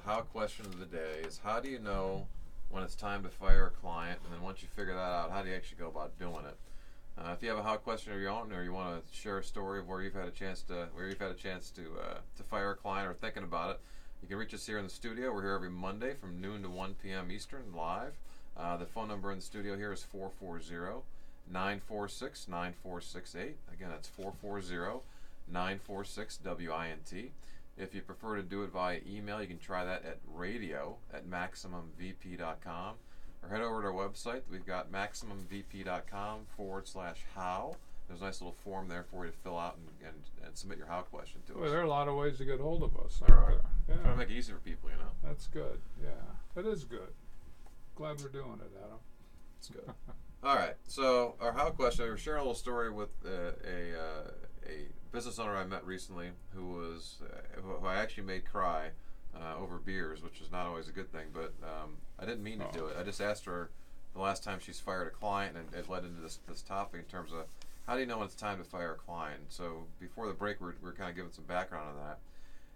how question of the day is, how do you know when it's time to fire a client? And then once you figure that out, how do you actually go about doing it? If you have a how question of your own, or you want to share a story of where you've had a chance to fire a client or thinking about it, you can reach us here in the studio. We're here every Monday from noon to 1 p.m. Eastern live. The phone number in the studio here is 440-946-9468. Again, that's 440-946-WINT. If you prefer to do it via email, you can try that at radio@maximumvp.com. Or head over to our website. We've got maximumvp.com/how. There's a nice little form there for you to fill out and submit your how question to us. Well, there are a lot of ways to get hold of us. There are. Yeah. Trying to make it easy for people, you know. That's good. Yeah, that is good. Glad we're doing it, Adam. It's good. All right. So our how question. We were sharing a little story with a business owner I met recently who I actually made cry over beers, which is not always a good thing, but I didn't mean to do it. I just asked her the last time she's fired a client, and it led into this topic in terms of how do you know when it's time to fire a client. So before the break, we were kind of giving some background on that,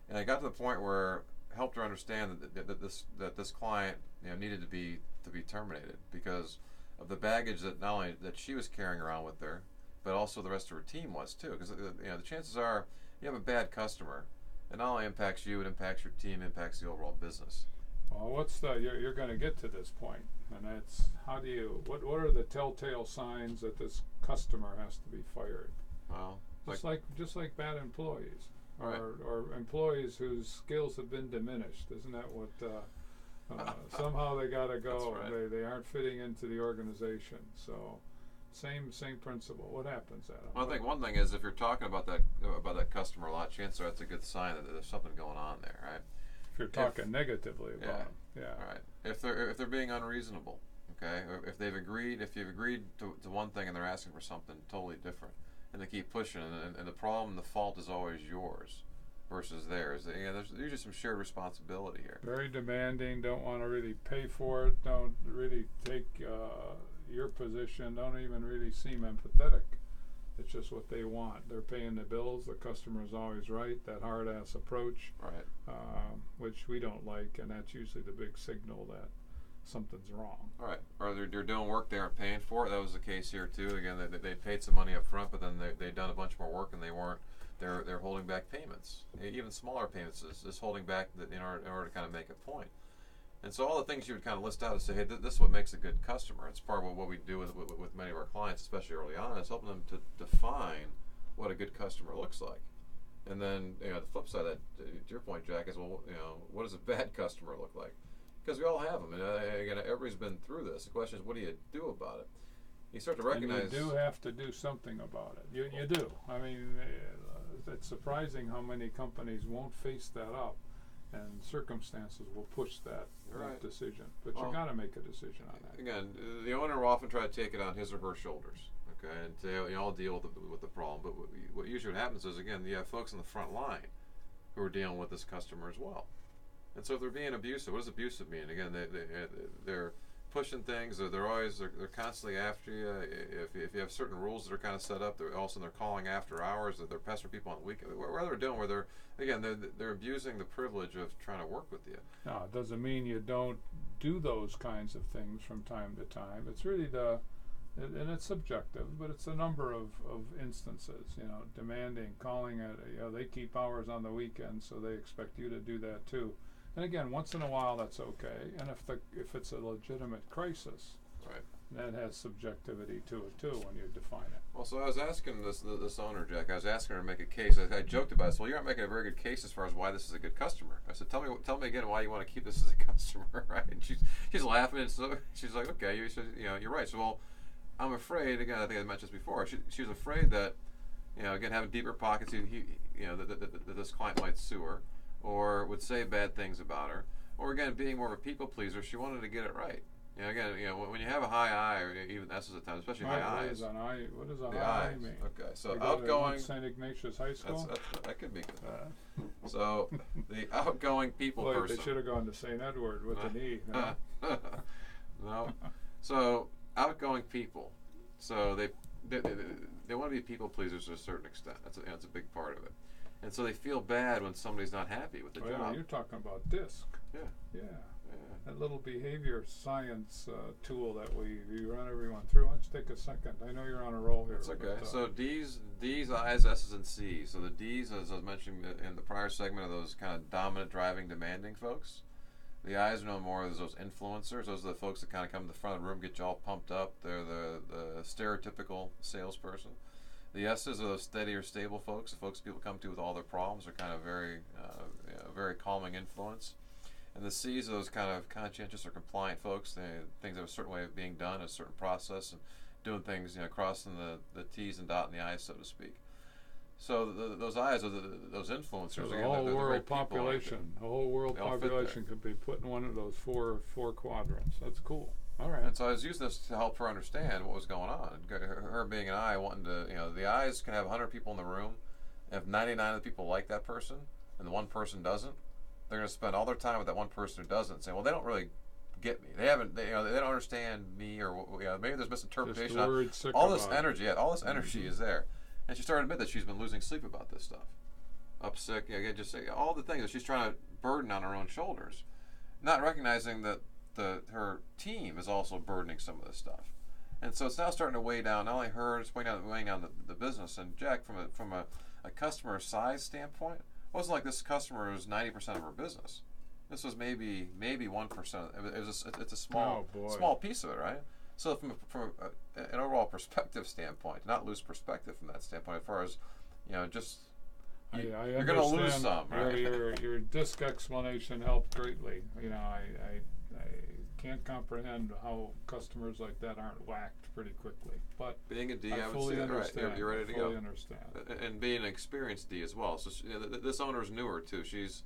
and I got to the point where I helped her understand that this client needed to be terminated because of the baggage that not only that she was carrying around with her, but also the rest of her team was too. Because the chances are you have a bad customer, it not only impacts you, it impacts your team, impacts the overall business. Well, you're going to get to this point, and that's what are the telltale signs that this customer has to be fired? Well, just like bad employees, right. or employees whose skills have been diminished. Isn't that what? Somehow they got to go. That's right. They aren't fitting into the organization. So, same principle. What happens, Adam? Well, I think one thing is if you're talking about that customer a lot, chances are that's a good sign that there's something going on there, right? If you're talking negatively about them, yeah. All right. If they're being unreasonable, okay, or if you've agreed to one thing and they're asking for something totally different, and they keep pushing, and the problem, the fault is always yours versus theirs. There's usually some shared responsibility here. Very demanding. Don't want to really pay for it. Don't really take your position. Don't even really seem empathetic. It's just what they want. They're paying the bills. The customer's always right. That hard-ass approach, right? Which we don't like, and that's usually the big signal that something's wrong. All right. Or they're doing work they aren't paying for. That was the case here too. Again, they paid some money up front, but then they'd done a bunch more work and they weren't. They're holding back payments. Even smaller payments is holding back in order to kind of make a point. And so all the things you would kind of list out and say, hey, this is what makes a good customer. It's part of what we do with many of our clients, especially early on, is helping them to define what a good customer looks like. And then the flip side of that, to your point, Jack, is what does a bad customer look like? Because we all have them. And again, everybody's been through this. The question is, what do you do about it? You start to recognize. And you do have to do something about it. You do. I mean, it's surprising how many companies won't face that up. And circumstances will push that decision. But you got to make a decision on that. Again, the owner will often try to take it on his or her shoulders, okay, and say, I'll deal with the problem. But what usually happens is, again, you have folks on the front line who are dealing with this customer as well. And so if they're being abusive, what does abusive mean? Again, they're pushing things. They're constantly after you. If you have certain rules that are kind of set up, they're calling after hours. That they're pestering people on the weekend. Whatever they're doing, they're abusing the privilege of trying to work with you. No, it doesn't mean you don't do those kinds of things from time to time. It's really and it's subjective, but it's a number of instances. Demanding, calling it. They keep hours on the weekend, so they expect you to do that too. And again, once in a while that's okay. And if it's a legitimate crisis, right, that has subjectivity to it too when you define it. Well, so I was asking this owner, Jack. I was asking her to make a case. I joked about it. So, you're not making a very good case as far as why this is a good customer. I said, tell me again why you want to keep this as a customer, right? And she's laughing. And so she's like, okay, you're right. So, well, I'm afraid. Again, I think I mentioned this before. She was afraid that, again, having deeper pockets, that this client might sue her, or would say bad things about her, or again, being more of a people pleaser, she wanted to get it right. When you have a high I, or even S is a time, especially high eyes. What does a the high I eyes. mean? Okay, so You outgoing. St. Ignatius High School. That could be good. So the outgoing people Boy, person. they should have gone to St. Edward with an E. No. So outgoing people. So they want to be people pleasers to a certain extent. That's a big part of it. And so they feel bad when somebody's not happy with the job. You're talking about DISC. Yeah. Yeah. Yeah. That little behavior science tool that we run everyone through. Why don't you take a second? I know you're on a roll here. That's okay. But, So D's, I's, S's, and C's. So the D's, as I was mentioning in the prior segment, are those kind of dominant, driving, demanding folks. The I's are no more as those influencers. Those are the folks that kind of come to the front of the room, get you all pumped up. They're the stereotypical salesperson. The S's are those steady or stable folks. The folks people come to with all their problems are kind of very calming influence. And the C's are those kind of conscientious or compliant folks. Things have a certain way of being done, a certain process, and doing things, crossing the T's and dotting the I's, so to speak. So those I's are those influencers. so the Again, whole they're very world population, the whole world They all fit population could be put in one of those four quadrants. That's cool. All right. And so I was using this to help her understand what was going on. Her being an I, wanting to, the I's can have 100 people in the room. If 99 of the people like that person, and the one person doesn't, they're going to spend all their time with that one person who doesn't, saying, "Well, they don't really get me. They haven't, they don't understand me, or maybe there's misinterpretation." All this energy, all this energy is there, and she started to admit that she's been losing sleep about this stuff, up sick, just say all the things that she's trying to burden on her own shoulders, not recognizing that her team is also burdening some of this stuff, and so it's now starting to weigh down not only her, it's weighing down the business. And Jack, from a customer size standpoint, it wasn't like this customer was 90% of her business. This was maybe 1%. It's a small piece of it, right? So from an overall perspective standpoint, not lose perspective from that standpoint, as far as you're going to lose some, right? Your disc explanation helped greatly. I can't comprehend how customers like that aren't whacked pretty quickly. But being a D, I would fully say understand. right. You're ready to I fully go. understand. And being an experienced D as well. So this owner's newer too. She's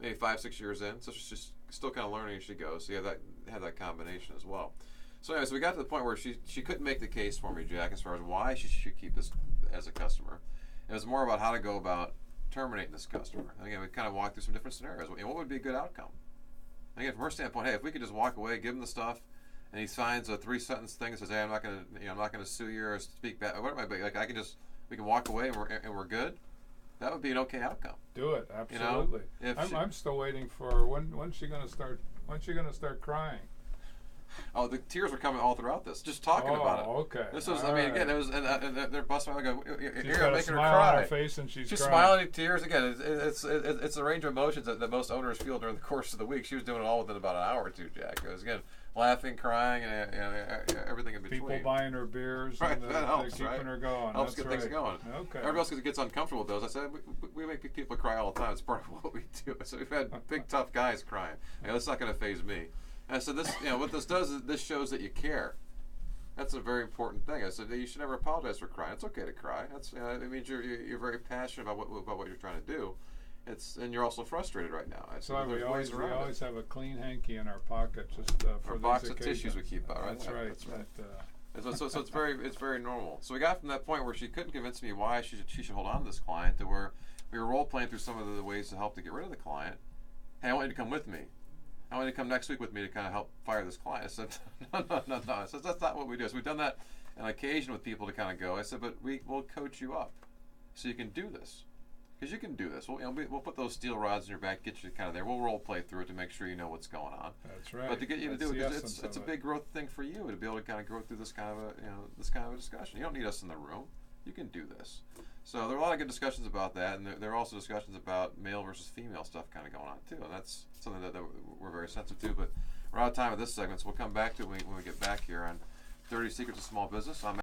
maybe 5-6 years in, so she's still kind of learning as she goes. So you have that combination as well. So anyway, so we got to the point where she couldn't make the case for me, Jack, as far as why she should keep this as a customer. It was more about how to go about terminating this customer. And again, we kind of walked through some different scenarios. What would be a good outcome? And again, from her standpoint, hey, if we could just walk away, give him the stuff, and he signs a 3-sentence thing that says, "Hey, I'm not going to sue you or speak bad," whatever it might be. Like we can walk away and we're good. That would be an okay outcome. Do it, absolutely. I'm still waiting for when's she going to start? When's she going to start crying? Oh, the tears were coming all throughout this. Just talking about it. Okay. This was, again, it was, and they're busting my go. She's got a smile on her face, and she's crying. Smiling, tears. Again, it's a range of emotions that most owners feel during the course of the week. She was doing it all within about an hour or two, Jack. It was, again, laughing, crying, and everything in between. People buying her beers, right, and that helps, keeping right? her going. Helps That's get things going. Okay. Everybody else gets uncomfortable with those. I said we make people cry all the time. It's part of what we do. So we've had big tough guys crying. That's not going to faze me. And so this, what this does is this shows that you care. That's a very important thing. I said you should never apologize for crying. It's okay to cry. That's it means you're very passionate about what you're trying to do. And you're also frustrated right now. So we always have a clean hanky in our pocket just for our box of tissues we keep out. Right? That's right. That's right. So it's very normal. So we got from that point where she couldn't convince me why she should hold on to this client, to where we were role playing through some of the ways to help to get rid of the client. Hey, I want you to come with me. I want you to come next week with me to kind of help fire this client. I said, no. I said, that's not what we do. So we've done that on occasion with people to kind of go. I said, but we'll coach you up so you can do this. Because you can do this. We'll put those steel rods in your back, get you kind of there. We'll role play through it to make sure you know what's going on. That's right. But to get you to do it, it's a big growth thing for you to be able to kind of grow through this kind of a discussion. You don't need us in the room. You can do this. So there are a lot of good discussions about that, and there are also discussions about male versus female stuff kind of going on too, and that's something that we're very sensitive to. But we're out of time with this segment, so we'll come back to it when we get back here on 30 Secrets of Small Business. I'm